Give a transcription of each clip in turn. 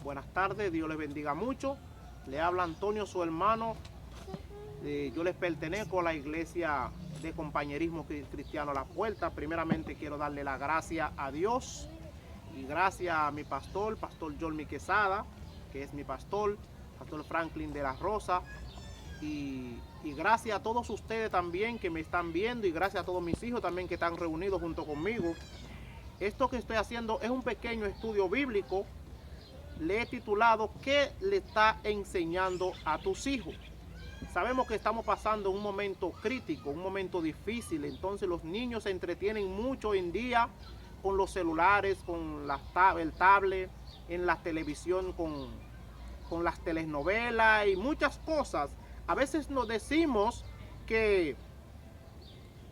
Buenas tardes, Dios les bendiga mucho. Le habla Antonio, su hermano. Yo les pertenezco a la iglesia de compañerismo cristiano La Puerta. Primeramente quiero darle la gracia a Dios y gracias a mi pastor Jormi Quesada, que es mi pastor Franklin de la Rosa. Y gracias a todos ustedes también que me están viendo y gracias a todos mis hijos también que están reunidos junto conmigo. Esto que estoy haciendo es un pequeño estudio bíblico. Le he titulado ¿Qué le está enseñando a tus hijos? Sabemos que estamos pasando un momento crítico, un momento difícil. Entonces los niños se entretienen mucho hoy en día con los celulares, con el tablet, en la televisión, con las telenovelas y muchas cosas. A veces nos decimos que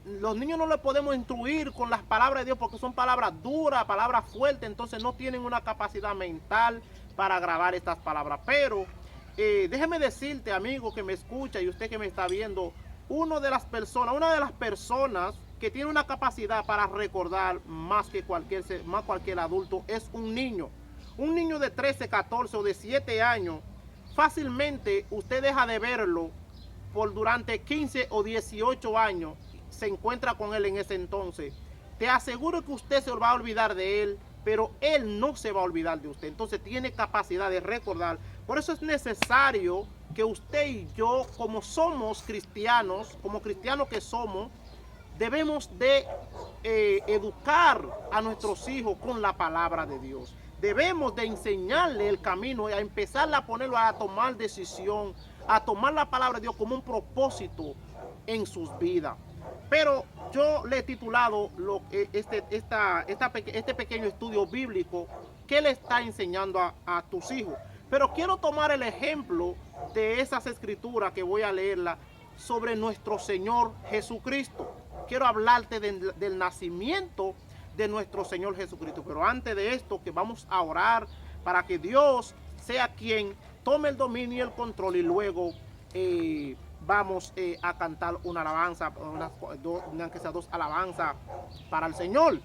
los niños no les podemos instruir con las palabras de Dios porque son palabras duras, palabras fuertes, entonces no tienen una capacidad mental para grabar estas palabras. Pero déjeme decirte, amigo que me escucha y usted que me está viendo, una de las personas que tiene una capacidad para recordar más que cualquier adulto es un niño. Un niño de 13, 14 o de 7 años, fácilmente usted deja de verlo durante 15 o 18 años, se encuentra con él en ese entonces. Te aseguro que usted se va a olvidar de él, pero él no se va a olvidar de usted. Entonces tiene capacidad de recordar. Por eso es necesario que usted y yo, como somos cristianos, como cristianos que somos, debemos de educar a nuestros hijos con la palabra de Dios. Debemos de enseñarle el camino, a empezar a ponerlo a tomar decisión, a tomar la palabra de Dios como un propósito en sus vidas. Pero yo le he titulado este pequeño estudio bíblico, ¿qué le está enseñando a tus hijos? Pero quiero tomar el ejemplo de esas escrituras que voy a leerla sobre nuestro Señor Jesucristo. Quiero hablarte del nacimiento de nuestro Señor Jesucristo. Pero antes de esto, que vamos a orar para que Dios sea quien tome el dominio y el control, y luego vamos a cantar una alabanza, aunque sea dos alabanzas para el Señor.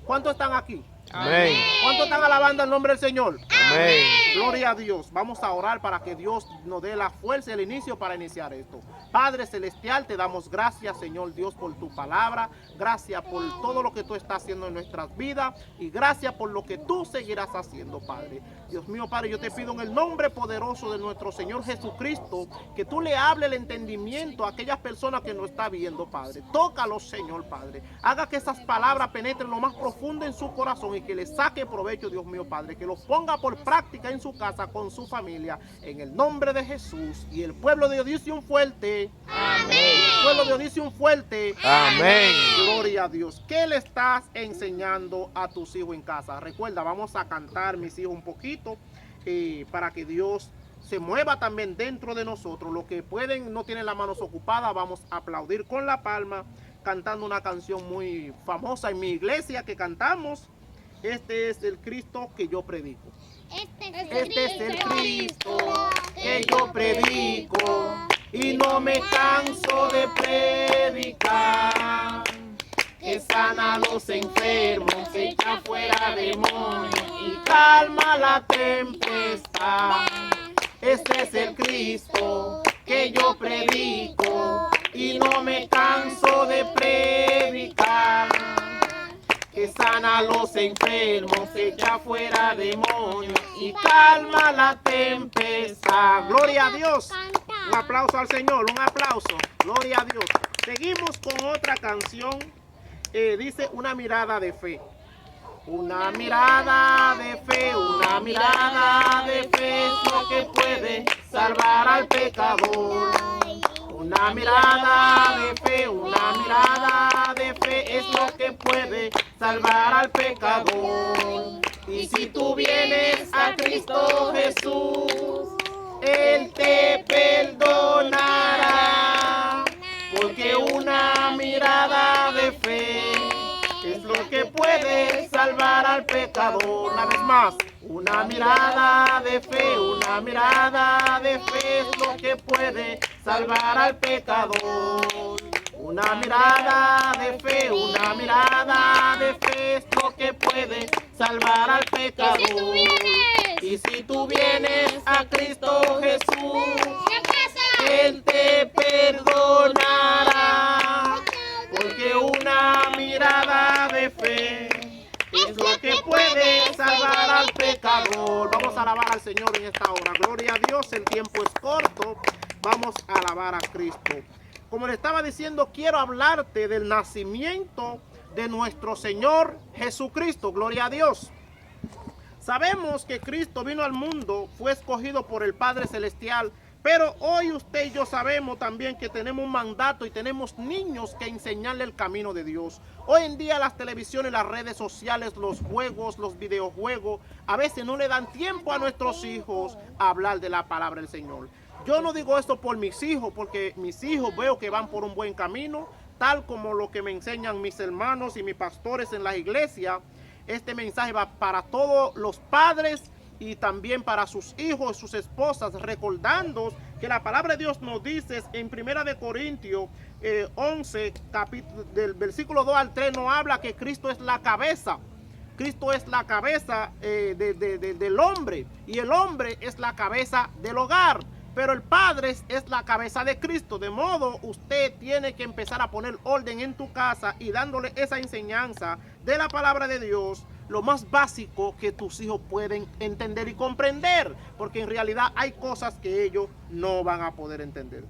¿Cuántos están aquí? Amén. ¿Cuántos están alabando el nombre del Señor? Amén. Gloria a Dios. Vamos a orar para que Dios nos dé la fuerza y el inicio para iniciar esto. Padre Celestial, te damos gracias, Señor Dios, por tu palabra. Gracias por todo lo que tú estás haciendo en nuestras vidas. Y gracias por lo que tú seguirás haciendo, Padre. Dios mío, Padre, yo te pido en el nombre poderoso de nuestro Señor Jesucristo, que tú le hables el entendimiento a aquellas personas que no están viendo, Padre. Tócalo, Señor, Padre. Haga que esas palabras penetren lo más profundo en su corazón y que le saque provecho, Dios mío, Padre, que lo ponga por práctica en su casa con su familia, en el nombre de Jesús. Y el pueblo de Dios dice un fuerte amén. El pueblo de Dios dice un fuerte amén. Gloria a Dios. ¿Qué le estás enseñando a tus hijos en casa? Recuerda, vamos a cantar, mis hijos, un poquito para que Dios se mueva también dentro de nosotros. Los que pueden, no tienen las manos ocupadas, vamos a aplaudir con la palma, cantando una canción muy famosa en mi iglesia que cantamos. Este es el Cristo que yo predico. Este es el Cristo que yo predico y no me canso de predicar. Que sana a los enfermos, echa fuera demonios y calma la tempestad. Este es el Cristo que yo predico y no me canso de predicar. Que sana a los enfermos, echa fuera demonios y calma la tempestad. Gloria a Dios. Un aplauso al Señor, un aplauso. Gloria a Dios. Seguimos con otra canción. Dice una mirada de fe. Una mirada de fe, una mirada de fe es lo que puede salvar al pecador. Una mirada de fe, una mirada de fe es lo que puede salvar al pecador. Y si tú vienes a Cristo Jesús, Él te perdonará. Porque una mirada de fe es lo que puede salvar al pecador. Una vez más. Una mirada de fe, una mirada de fe es lo que puede salvar al pecador. Una mirada de fe, una mirada de fe es lo que puede salvar al pecador. Y si tú vienes a Cristo Jesús, Él te perdonará, porque una mirada de fe es lo que puede salvar al pecador. Vamos a alabar al Señor en esta hora. Gloria a Dios, el tiempo es corto. Vamos a alabar a Cristo. Como le estaba diciendo, quiero hablarte del nacimiento de nuestro Señor Jesucristo. Gloria a Dios. Sabemos que Cristo vino al mundo, fue escogido por el Padre Celestial, pero hoy usted y yo sabemos también que tenemos un mandato y tenemos niños que enseñarle el camino de Dios. Hoy en día las televisiones, las redes sociales, los juegos, los videojuegos, a veces no le dan tiempo a nuestros hijos a hablar de la palabra del Señor. Yo no digo esto por mis hijos, porque mis hijos veo que van por un buen camino, tal como lo que me enseñan mis hermanos y mis pastores en la iglesia. Este mensaje va para todos los padres y también para sus hijos y sus esposas, recordando que la palabra de Dios nos dice en 1 Corintios 11, del versículo 2 al 3, nos habla que Cristo es la cabeza. Cristo es la cabeza del hombre, y el hombre es la cabeza del hogar. Pero el Padre es la cabeza de Cristo. De modo, usted tiene que empezar a poner orden en tu casa y dándole esa enseñanza de la palabra de Dios, lo más básico que tus hijos pueden entender y comprender. Porque en realidad hay cosas que ellos no van a poder entender.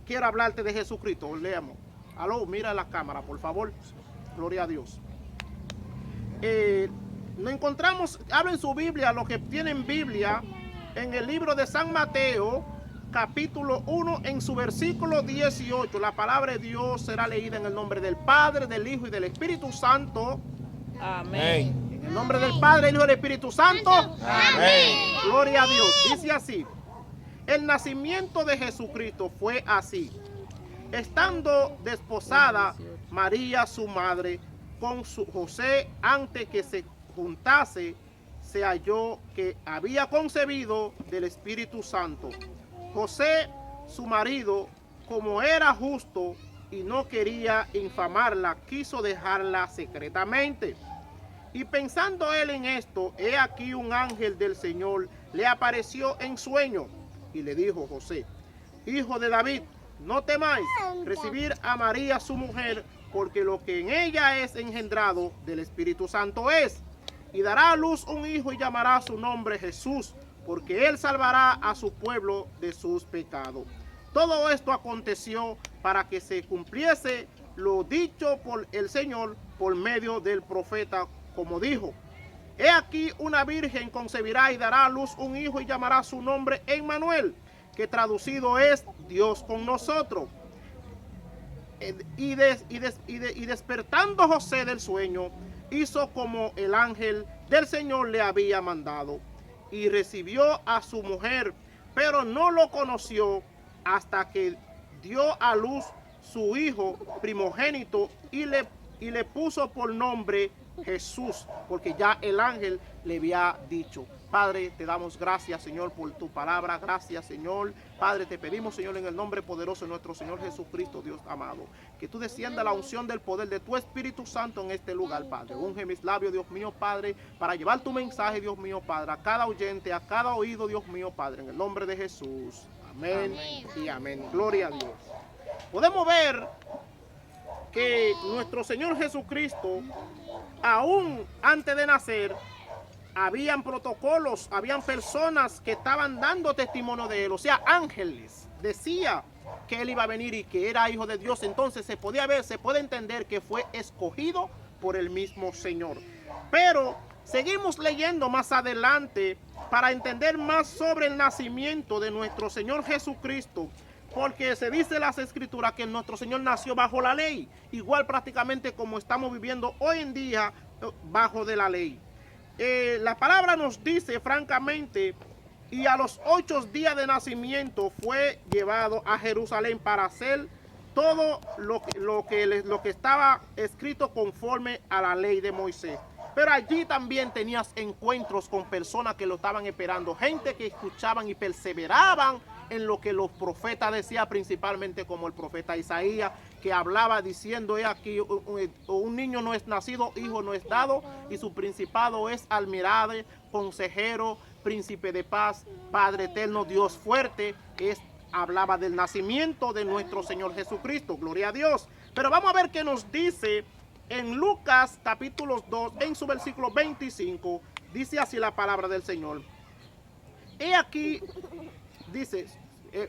Quiero hablarte de Jesucristo. Leamos. Aló, mira la cámara, por favor. Gloria a Dios. Nos encontramos, hablen su Biblia, los que tienen Biblia, en el libro de San Mateo, capítulo 1, en su versículo 18. La palabra de Dios será leída en el nombre del Padre, del Hijo y del Espíritu Santo. Amén. En el nombre del Padre, del Hijo y del Espíritu Santo. Amén. Gloria a Dios. Dice así: el nacimiento de Jesucristo fue así. Estando desposada María, su madre, con su José, antes que se juntase, se halló que había concebido del Espíritu Santo. José, su marido, como era justo y no quería infamarla, quiso dejarla secretamente. Y pensando él en esto, he aquí un ángel del Señor le apareció en sueño y le dijo: José, hijo de David, no temáis recibir a María su mujer, porque lo que en ella es engendrado del Espíritu Santo es. Y dará a luz un hijo y llamará su nombre Jesús, porque él salvará a su pueblo de sus pecados. Todo esto aconteció para que se cumpliese lo dicho por el Señor por medio del profeta, como dijo: he aquí una virgen concebirá y dará a luz un hijo y llamará su nombre Emmanuel, que traducido es Dios con nosotros. Y despertando José del sueño, hizo como el ángel del Señor le había mandado, y recibió a su mujer, pero no lo conoció hasta que dio a luz su hijo primogénito, y le puso por nombre Jesús, porque ya el ángel le había dicho. Padre, te damos gracias, Señor, por tu palabra. Gracias, Señor. Padre, te pedimos, Señor, en el nombre poderoso de nuestro Señor Jesucristo, Dios amado, que tú descienda la unción del poder de tu Espíritu Santo en este lugar, Padre. Unge mis labios, Dios mío, Padre, para llevar tu mensaje, Dios mío, Padre, a cada oyente, a cada oído, Dios mío, Padre, en el nombre de Jesús. Amén, amén y amén. Gloria a Dios. Podemos ver que nuestro Señor Jesucristo, aún antes de nacer, habían protocolos, habían personas que estaban dando testimonio de él, o sea, ángeles. Decía que él iba a venir y que era hijo de Dios. Entonces se podía ver, se puede entender que fue escogido por el mismo Señor. Pero seguimos leyendo más adelante para entender más sobre el nacimiento de nuestro Señor Jesucristo. Porque se dice en las Escrituras que nuestro Señor nació bajo la ley, igual prácticamente como estamos viviendo hoy en día bajo de la ley. La palabra nos dice francamente: y a los 8 días de nacimiento fue llevado a Jerusalén para hacer todo lo que estaba escrito conforme a la ley de Moisés. Pero allí también tenías encuentros con personas que lo estaban esperando, gente que escuchaban y perseveraban en lo que los profetas decían, principalmente como el profeta Isaías, que hablaba diciendo: he aquí un niño no es nacido, hijo no es dado, y su principado es almirante, consejero, príncipe de paz, Padre eterno, Dios fuerte. Hablaba del nacimiento de nuestro Señor Jesucristo, gloria a Dios. Pero vamos a ver qué nos dice en Lucas capítulo 2, en su versículo 25, dice así la palabra del Señor. He aquí, dice,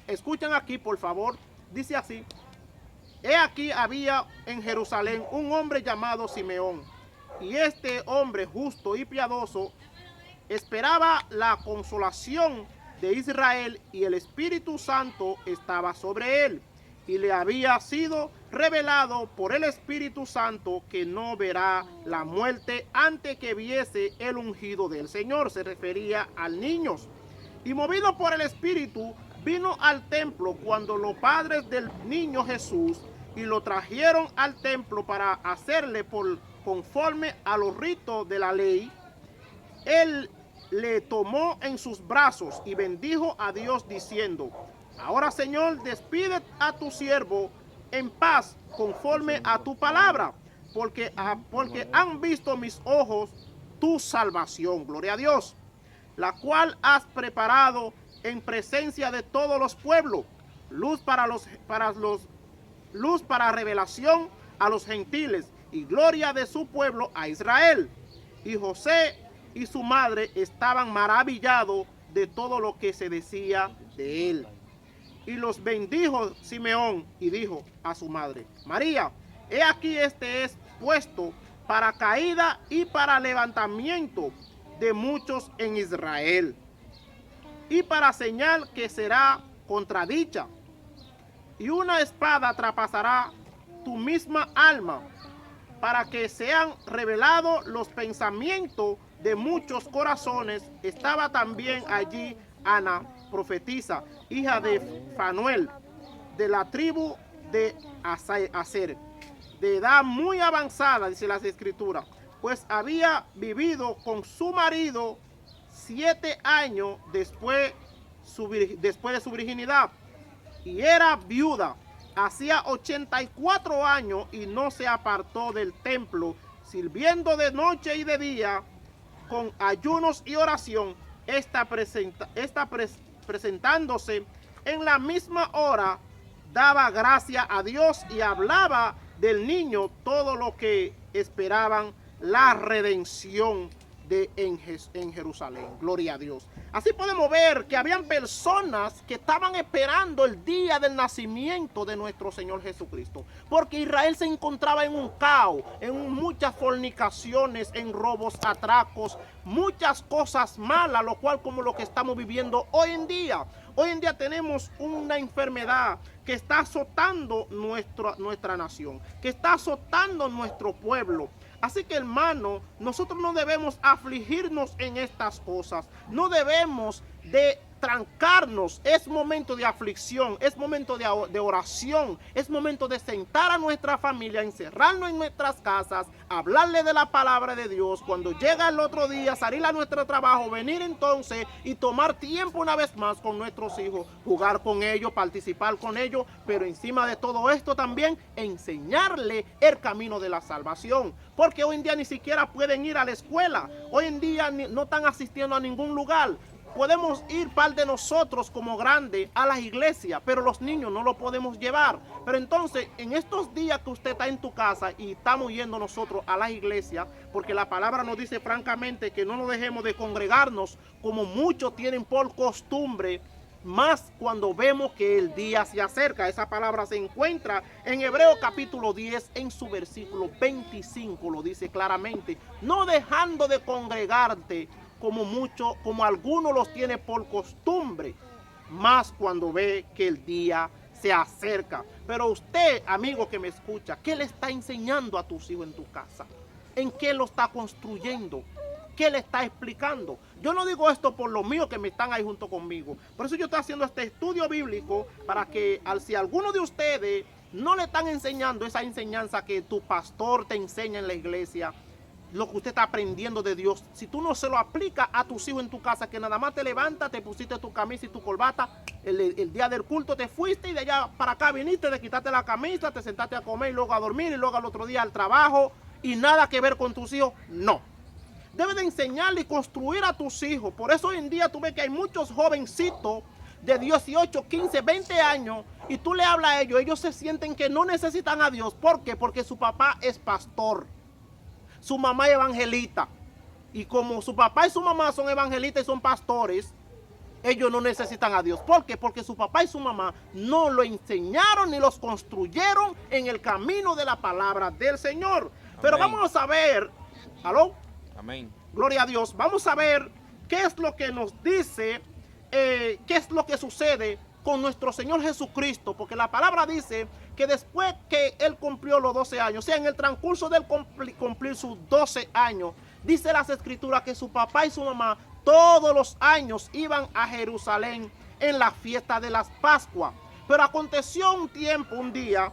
escuchen aquí por favor, dice así: he aquí había en Jerusalén un hombre llamado Simeón, y este hombre justo y piadoso esperaba la consolación de Israel, y el Espíritu Santo estaba sobre él, y le había sido revelado por el Espíritu Santo que no verá la muerte antes que viese el ungido del Señor. Se refería al niño. Y movido por el Espíritu, vino al templo cuando los padres del niño Jesús y lo trajeron al templo para hacerle conforme a los ritos de la ley. Él le tomó en sus brazos y bendijo a Dios diciendo: ahora, Señor, despide a tu siervo en paz conforme a tu palabra, porque han visto mis ojos tu salvación, gloria a Dios, la cual has preparado en presencia de todos los pueblos, luz para revelación a los gentiles y gloria de su pueblo a Israel. Y José y su madre estaban maravillados de todo lo que se decía de él. Y los bendijo Simeón y dijo a su madre: María, he aquí este es puesto para caída y para levantamiento de muchos en Israel, y para señal que será contradicha, y una espada traspasará tu misma alma, para que sean revelados los pensamientos de muchos corazones. Estaba también allí Ana, profetisa, hija de Fanuel, de la tribu de Aser, de edad muy avanzada, dice las Escrituras, pues había vivido con su marido 7 años después de su virginidad, y era viuda. Hacía 84 años y no se apartó del templo, sirviendo de noche y de día con ayunos y oración. Presentándose en la misma hora, daba gracia a Dios y hablaba del niño todo lo que esperaban la redención en Jerusalén. Gloria a Dios. Así podemos ver que habían personas que estaban esperando el día del nacimiento de nuestro Señor Jesucristo, porque Israel se encontraba en un caos, en muchas fornicaciones, en robos, atracos, muchas cosas malas, lo cual como lo que estamos viviendo hoy en día. Hoy en día tenemos una enfermedad que está azotando nuestra nación, que está azotando nuestro pueblo. Así que, hermano, nosotros no debemos afligirnos en estas cosas. No debemos de trancarnos. Es momento de aflicción, es momento de oración, es momento de sentar a nuestra familia, encerrarnos en nuestras casas, hablarle de la palabra de Dios. Cuando llega el otro día, salir a nuestro trabajo, venir entonces y tomar tiempo una vez más con nuestros hijos, jugar con ellos, participar con ellos, pero encima de todo esto también enseñarle el camino de la salvación, porque hoy en día ni siquiera pueden ir a la escuela, hoy en día no están asistiendo a ningún lugar. Podemos ir par de nosotros como grandes a las iglesias, pero los niños no lo podemos llevar. Pero entonces, en estos días que usted está en tu casa y estamos yendo nosotros a las iglesias, porque la palabra nos dice francamente que no nos dejemos de congregarnos como muchos tienen por costumbre, más cuando vemos que el día se acerca. Esa palabra se encuentra en Hebreos capítulo 10, en su versículo 25, lo dice claramente: no dejando de congregarte como algunos los tiene por costumbre, más cuando ve que el día se acerca. Pero usted, amigo que me escucha, ¿qué le está enseñando a tus hijos en tu casa? ¿En qué lo está construyendo? ¿Qué le está explicando? Yo no digo esto por los míos que me están ahí junto conmigo. Por eso yo estoy haciendo este estudio bíblico, para que si alguno de ustedes no le están enseñando esa enseñanza que tu pastor te enseña en la iglesia, lo que usted está aprendiendo de Dios, si tú no se lo aplicas a tus hijos en tu casa, que nada más te levantas, te pusiste tu camisa y tu corbata, el día del culto te fuiste y de allá para acá viniste, te quitaste la camisa, te sentaste a comer y luego a dormir y luego al otro día al trabajo y nada que ver con tus hijos, no. debes de enseñarle y construir a tus hijos. Por eso hoy en día tú ves que hay muchos jovencitos de 18, 15, 20 años y tú le hablas a ellos se sienten que no necesitan a Dios. ¿Por qué? Porque su papá es pastor, su mamá es evangelista. Y como su papá y su mamá son evangelistas y son pastores, ellos no necesitan a Dios. ¿Por qué? Porque su papá y su mamá no lo enseñaron ni los construyeron en el camino de la palabra del Señor. Amén. Pero vamos a ver, ¿aló? Amén. Gloria a Dios. Vamos a ver qué es lo que nos dice, qué es lo que sucede con nuestro Señor Jesucristo. Porque la palabra dice que después que Él cumplió los 12 años, o sea, en el transcurso de cumplir sus 12 años, dice las Escrituras que su papá y su mamá todos los años iban a Jerusalén en la fiesta de las Pascuas. Pero aconteció un día,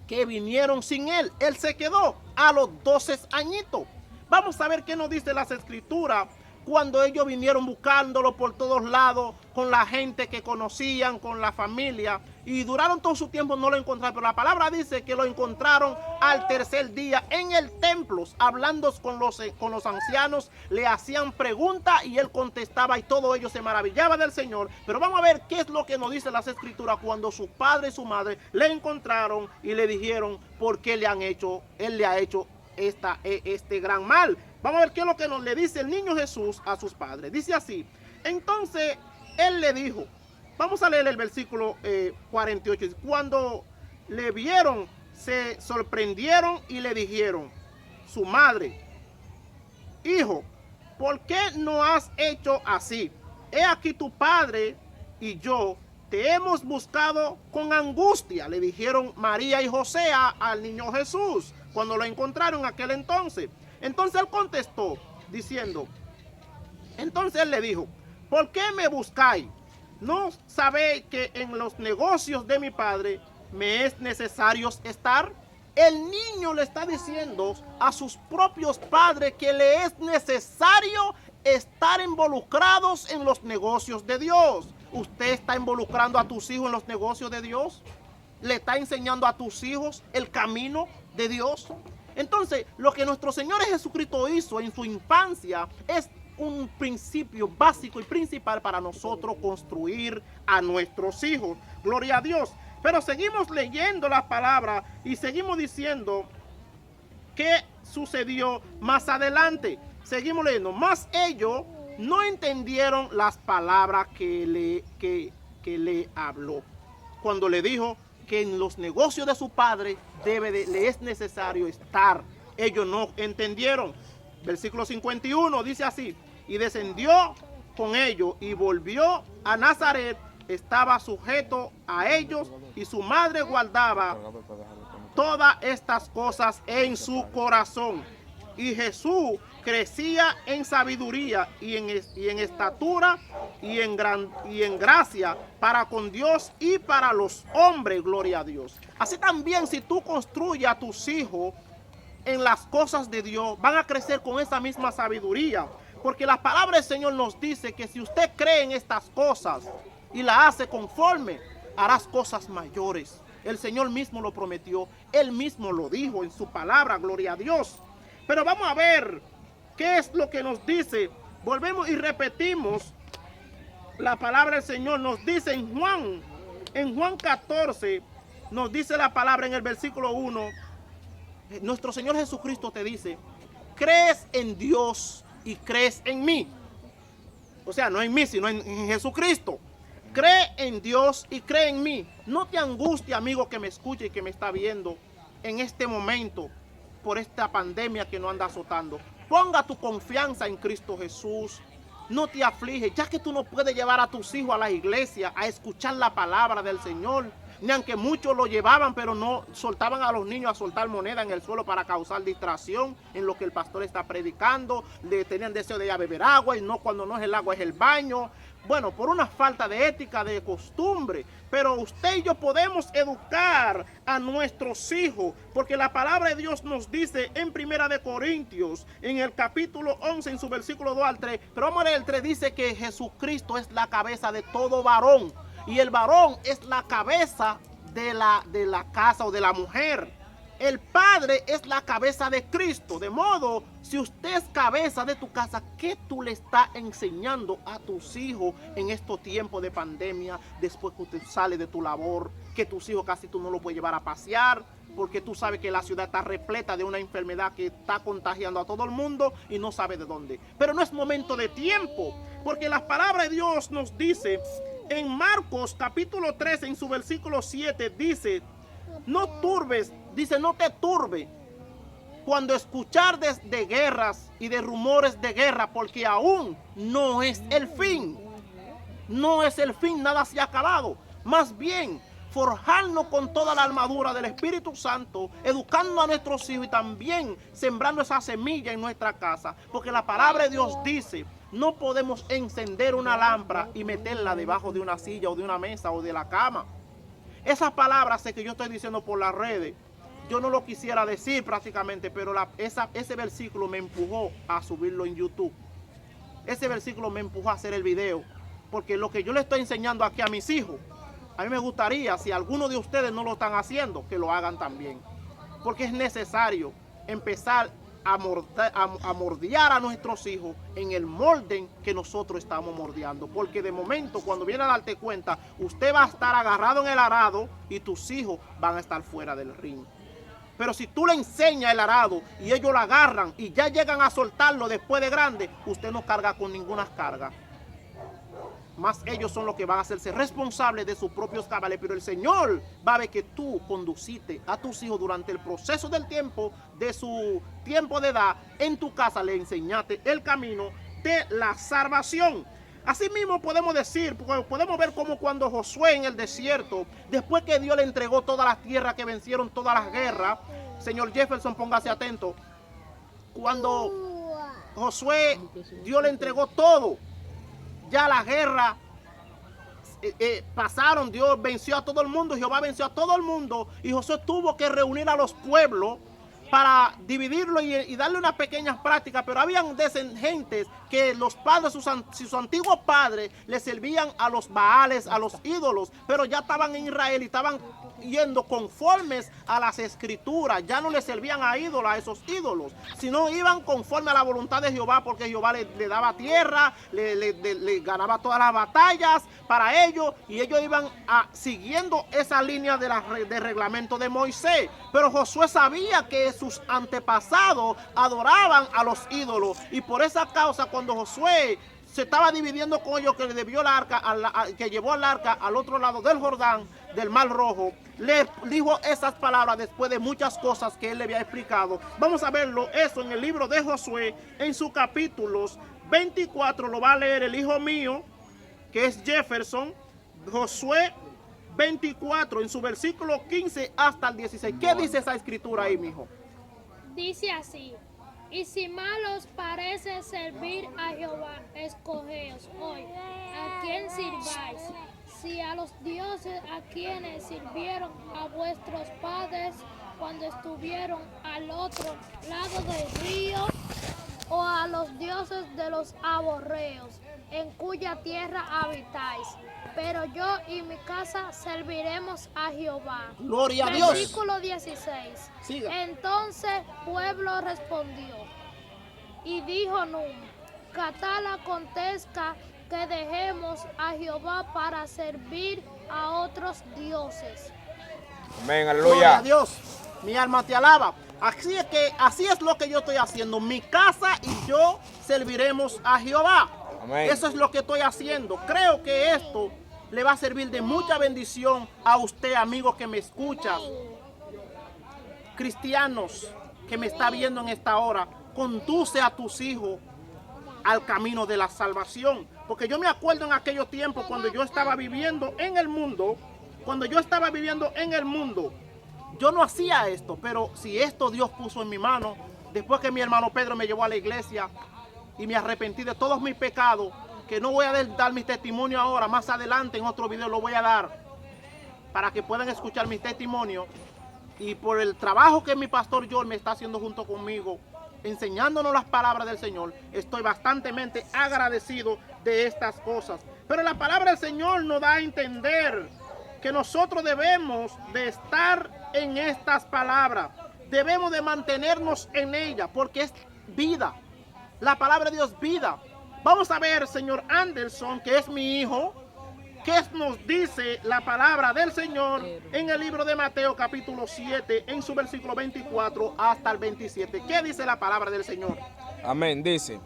que vinieron sin él. Él se quedó a los 12 añitos. Vamos a ver qué nos dice las Escrituras cuando ellos vinieron buscándolo por todos lados, con la gente que conocían, con la familia, y duraron todo su tiempo, no lo encontraron. Pero la palabra dice que lo encontraron al tercer día en el templo, hablando con los ancianos, le hacían preguntas y él contestaba, y todos ellos se maravillaban del Señor. Pero vamos a ver qué es lo que nos dice las Escrituras cuando su padre y su madre le encontraron y le dijeron por qué él le ha hecho este gran mal. Vamos a ver qué es lo que le dice el niño Jesús a sus padres. Dice así: entonces él le dijo, vamos a leer el versículo 48. Cuando le vieron, se sorprendieron y le dijeron, su madre, hijo, ¿por qué no has hecho así? He aquí tu padre y yo te hemos buscado con angustia. Le dijeron María y José al niño Jesús cuando lo encontraron en aquel entonces. Entonces él contestó diciendo, entonces él le dijo, ¿por qué me buscáis? ¿No sabéis que en los negocios de mi padre me es necesario estar? El niño le está diciendo a sus propios padres que le es necesario estar involucrados en los negocios de Dios. ¿Usted está involucrando a tus hijos en los negocios de Dios? ¿Le está enseñando a tus hijos el camino de Dios? Entonces, lo que nuestro Señor Jesucristo hizo en su infancia es un principio básico y principal para nosotros construir a nuestros hijos. Gloria a Dios. Pero seguimos leyendo la palabra y seguimos diciendo qué sucedió más adelante. Seguimos leyendo. Más ellos no entendieron las palabras que le habló. Cuando le dijo que en los negocios de su padre le es necesario estar. Ellos no entendieron. Versículo 51 dice así: y descendió con ellos y volvió a Nazaret, estaba sujeto a ellos, y su madre guardaba todas estas cosas en su corazón. Y Jesús crecía en sabiduría y en estatura y en gracia para con Dios y para los hombres. Gloria a Dios. Así también, si tú construyes a tus hijos en las cosas de Dios, van a crecer con esa misma sabiduría. Porque la palabra del Señor nos dice que si usted cree en estas cosas y la hace conforme, harás cosas mayores. El Señor mismo lo prometió, Él mismo lo dijo en su palabra. Gloria a Dios. Pero vamos a ver qué es lo que nos dice. Volvemos y repetimos. La palabra del Señor nos dice en Juan 14, nos dice la palabra en el versículo 1. Nuestro Señor Jesucristo te dice, crees en Dios y crees en mí. O sea, no en mí, sino en Jesucristo. Cree en Dios y cree en mí. No te angustie, amigo que me escuche y que me está viendo en este momento por esta pandemia que nos anda azotando. Ponga tu confianza en Cristo Jesús. No te aflige, ya que tú no puedes llevar a tus hijos a la iglesia a escuchar la palabra del Señor. Ni aunque muchos lo llevaban, pero no soltaban a los niños a soltar moneda en el suelo para causar distracción en lo que el pastor está predicando. Le tenían deseo de ir a beber agua y no, cuando no es el agua es el baño. Bueno, por una falta de ética, de costumbre. Pero usted y yo podemos educar a nuestros hijos, porque la palabra de Dios nos dice en 1 de Corintios, en el capítulo 11, en su versículo 2 al 3. Pero vamos a leer el 3, dice que Jesucristo es la cabeza de todo varón. Y el varón es la cabeza de la casa o de la mujer. El padre es la cabeza de Cristo. De modo, si usted es cabeza de tu casa, ¿qué tú le estás enseñando a tus hijos en estos tiempos de pandemia? Después que usted sale de tu labor, que tus hijos casi tú no los puedes llevar a pasear, porque tú sabes que la ciudad está repleta de una enfermedad que está contagiando a todo el mundo y no sabe de dónde. Pero no es momento de tiempo, porque la palabra de Dios nos dice en Marcos capítulo 3, en su versículo 7, dice: no turbes, dice, no te turbe cuando escuchar de guerras y de rumores de guerra, porque aún no es el fin. No es el fin, nada se ha acabado. Más bien, forjarnos con toda la armadura del Espíritu Santo, educando a nuestros hijos y también sembrando esa semilla en nuestra casa. Porque la palabra de Dios dice: no podemos encender una lámpara y meterla debajo de una silla o de una mesa o de la cama. Esas palabras que yo estoy diciendo por las redes, yo no lo quisiera decir prácticamente, pero ese versículo me empujó a subirlo en YouTube. Ese versículo me empujó a hacer el video, porque lo que yo le estoy enseñando aquí a mis hijos, a mí me gustaría, si alguno de ustedes no lo están haciendo, que lo hagan también. Porque es necesario empezar a mordear a nuestros hijos en el molde que nosotros estamos mordeando. Porque de momento, cuando viene a darte cuenta, usted va a estar agarrado en el arado y tus hijos van a estar fuera del ring. Pero si tú le enseñas el arado y ellos lo agarran y ya llegan a soltarlo después de grande, usted no carga con ninguna carga. Más ellos son los que van a hacerse responsables de sus propios cabales. Pero el Señor va a ver que tú conduciste a tus hijos durante el proceso del tiempo, de su tiempo de edad, en tu casa le enseñaste el camino de la salvación. Asimismo podemos decir, podemos ver como cuando Josué en el desierto, después que Dios le entregó todas las tierras, que vencieron todas las guerras, señor Jefferson, póngase atento, cuando Josué, Dios le entregó todo, ya la guerra pasaron, Dios venció a todo el mundo, Jehová venció a todo el mundo, y Josué tuvo que reunir a los pueblos para dividirlo y darle unas pequeñas prácticas. Pero habían gentes que los padres, sus antiguos padres, le servían a los baales, a los ídolos, pero ya estaban en Israel y estaban yendo conformes a las escrituras. Ya no le servían a ídolos, a esos ídolos, sino iban conforme a la voluntad de Jehová, porque Jehová le daba tierra, le ganaba todas las batallas para ellos, y ellos iban siguiendo esa línea de reglamento de Moisés. Pero Josué sabía que sus antepasados adoraban a los ídolos, y por esa causa, cuando Josué se estaba dividiendo con ellos, que le debió el arca, que llevó al arca al otro lado del Jordán, del Mar Rojo, le dijo esas palabras después de muchas cosas que él le había explicado. Vamos a verlo eso en el libro de Josué, en sus capítulos 24, lo va a leer el hijo mío, que es Jefferson. Josué 24, en su versículo 15 hasta el 16. ¿Qué dice esa escritura ahí, mijo? Dice así: y si mal os parece servir a Jehová, escogeos hoy a quién sirváis, si a los dioses a quienes sirvieron a vuestros padres cuando estuvieron al otro lado del río, o a los dioses de los amorreos, en cuya tierra habitáis. Pero yo y mi casa serviremos a Jehová. Gloria a Dios. Versículo 16. Siga. Entonces pueblo respondió y dijo Nun: tal acontezca que dejemos a Jehová para servir a otros dioses. Amén, Gloria aleluya. a Dios. Mi alma te alaba. Así es lo que yo estoy haciendo. Mi casa y yo serviremos a Jehová. Amén. Eso es lo que estoy haciendo. Creo que esto le va a servir de mucha bendición a usted, amigo que me escuchas. Cristianos que me está viendo en esta hora, conduce a tus hijos al camino de la salvación. Porque yo me acuerdo en aquellos tiempos cuando yo estaba viviendo en el mundo, yo no hacía esto, pero si esto Dios puso en mi mano, después que mi hermano Pedro me llevó a la iglesia y me arrepentí de todos mis pecados, que no voy a dar mi testimonio ahora, más adelante en otro video lo voy a dar, para que puedan escuchar mi testimonio, y por el trabajo que mi pastor Joel me está haciendo junto conmigo, enseñándonos las palabras del Señor, estoy bastante agradecido de estas cosas. Pero la palabra del Señor nos da a entender que nosotros debemos de estar en estas palabras. debemos de mantenernos en ella porque es vida. La palabra de Dios es vida. Vamos a ver, señor Anderson, que es mi hijo, qué nos dice la palabra del Señor en el libro de Mateo capítulo 7, en su versículo 24 hasta el 27. ¿Qué dice la palabra del Señor? Amén, dice: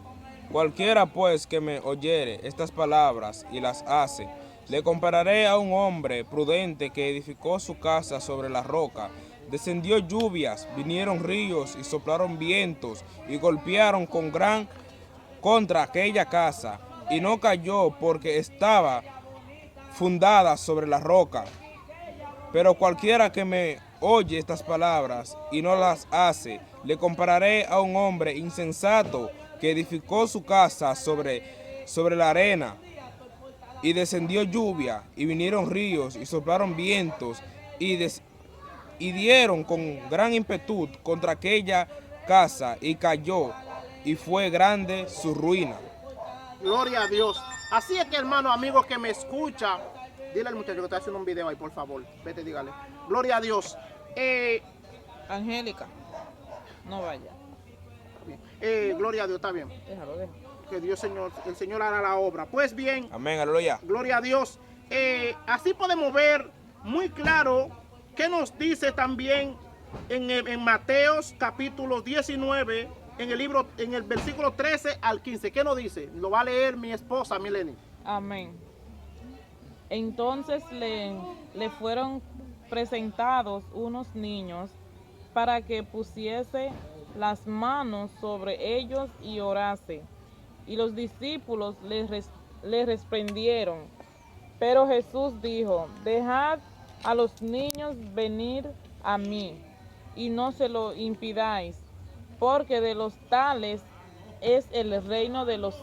cualquiera pues que me oyere estas palabras y las hace, le compararé a un hombre prudente que edificó su casa sobre la roca. Descendió lluvias, vinieron ríos y soplaron vientos y golpearon con gran contra aquella casa, y no cayó porque estaba fundada sobre la roca. Pero cualquiera que me oye estas palabras y no las hace, le compararé a un hombre insensato que edificó su casa sobre la arena. Y descendió lluvia, y vinieron ríos, y soplaron vientos, y dieron con gran impetu contra aquella casa, y cayó, y fue grande su ruina. Gloria a Dios. Así es que, hermano, amigo que me escucha, dile al muchacho que está haciendo un video ahí, por favor. Vete, dígale. Gloria a Dios. Angélica, no vaya. Gloria a Dios, está bien. Déjalo. Que Dios, el Señor hará la obra. Pues bien, Amén, aleluya. gloria a Dios. Así podemos ver muy claro qué nos dice también en Mateos capítulo 19, en el versículo 13 al 15. ¿Qué nos dice? Lo va a leer mi esposa, Mileni. Amén. Entonces le fueron presentados unos niños para que pusiese las manos sobre ellos y orase. Y los discípulos le reprendieron. Pero Jesús dijo: dejad a los niños venir a mí, y no se lo impidáis, porque de los tales es el reino de los